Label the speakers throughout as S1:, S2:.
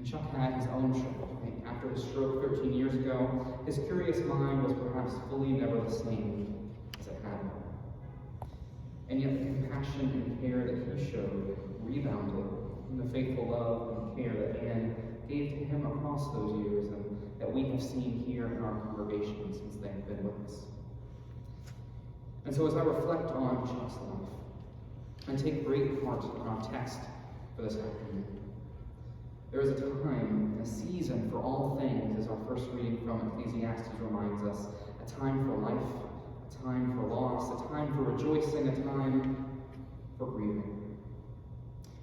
S1: Chuck had his own struggle. After his stroke 13 years ago, his curious mind was perhaps fully never the same as it had been. And yet the compassion and care that he showed rebounded from the faithful love and care that Anne gave to him across those years, and that we have seen here in our congregation since they have been with us. And so as I reflect on Chuck's life, I take great heart in our text for this afternoon. There is a time and a season for all things, as our first reading from Ecclesiastes reminds us. A time for life, a time for loss, a time for rejoicing, a time for grieving.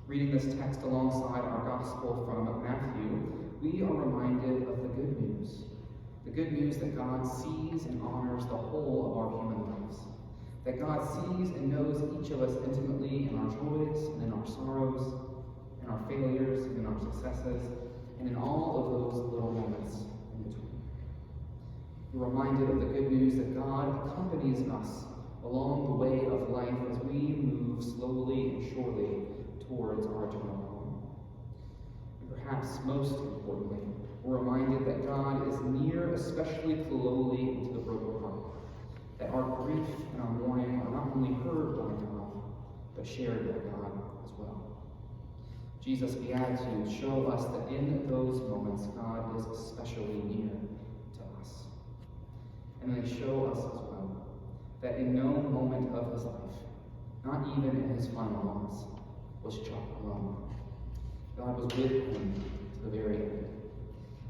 S1: Reading this text alongside our gospel from Matthew, we are reminded of the good news. The good news that God sees and honors the whole of our human lives. That God sees and knows each of us intimately in our joys and in our sorrows, in our failures and in our successes, and in all of those little moments in between. We're reminded of the good news that God accompanies us along the way of life as we move slowly and surely towards our eternal home. And perhaps most importantly, we're reminded that God is near, especially to lowly and to the broken heart. That our grief and our mourning are not only heard by God, but shared by God as well. Jesus' Beatitudes show us that in those moments, God is especially near to us. And they show us as well that in no moment of his life, not even in his final moments, was Chuck alone. God was with him to the very end.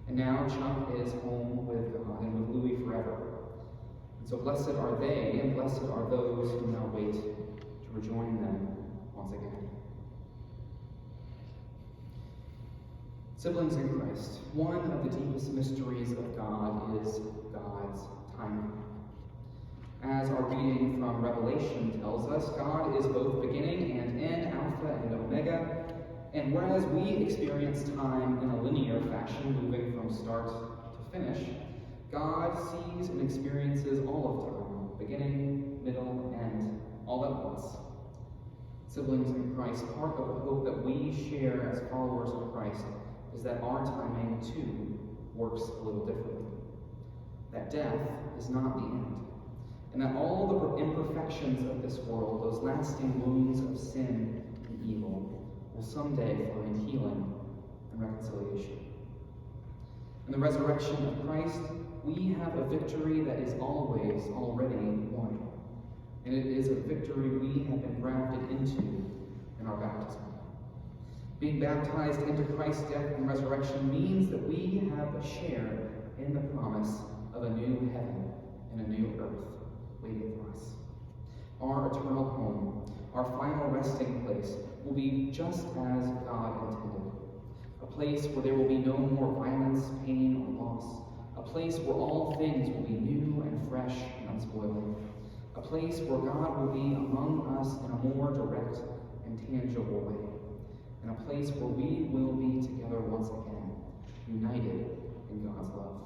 S1: And now Chuck is home with God and with Louis forever. And so blessed are they, and blessed are those who now wait to rejoin them once again. Siblings in Christ, one of the deepest mysteries of God is God's timing. As our reading from Revelation tells us, God is both beginning and end, Alpha and Omega. And whereas we experience time in a linear fashion, moving from start to finish, God sees and experiences all of time, beginning, middle, end, all at once. Siblings in Christ, part of the hope that we share as followers of Christ is that our timing, too, works a little differently. That death is not the end, and that all the imperfections of this world, those lasting wounds of sin and evil, will someday find healing and reconciliation. In the resurrection of Christ, we have a victory that is always already won. And it is a victory we have been grafted into in our baptism. Being baptized into Christ's death and resurrection means that we have a share in the promise of a new heaven and a new earth waiting for us. Our eternal home, our final resting place, will be just as God intended. A place where there will be no more violence, pain, or loss. A place where all things will be new and fresh and unspoiling. A place where God will be among us in a more direct and tangible way. And a place where we will be together once again, united in God's love.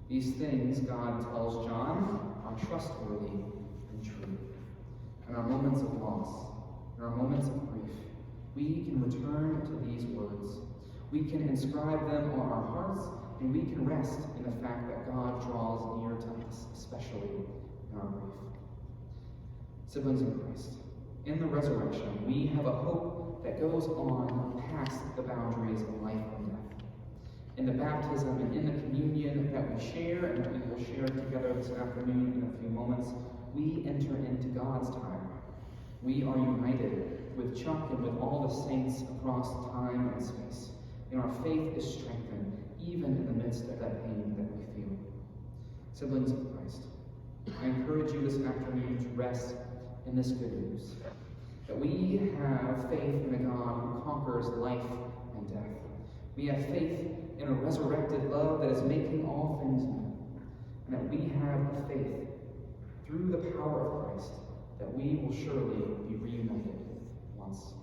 S1: These things, God tells John, are trustworthy and true. In our moments of loss, in our moments of grief, we can return to these words. We can inscribe them on our hearts, and we can rest in the fact that God draws near to us, especially in our grief. Siblings in Christ, in the resurrection, we have a hope that goes on past the boundaries of life and death. In the baptism and in the communion that we share and that we will share together this afternoon in a few moments, we enter into God's time. We are united with Chuck and with all the saints across time and space. And our faith is strengthened, even in the midst of that pain that we feel. Siblings of Christ, I encourage you this afternoon to rest in this good news, that we have faith in a God who conquers life and death. We have faith in a resurrected love that is making all things new, and that we have a faith through the power of Christ that we will surely be reunited once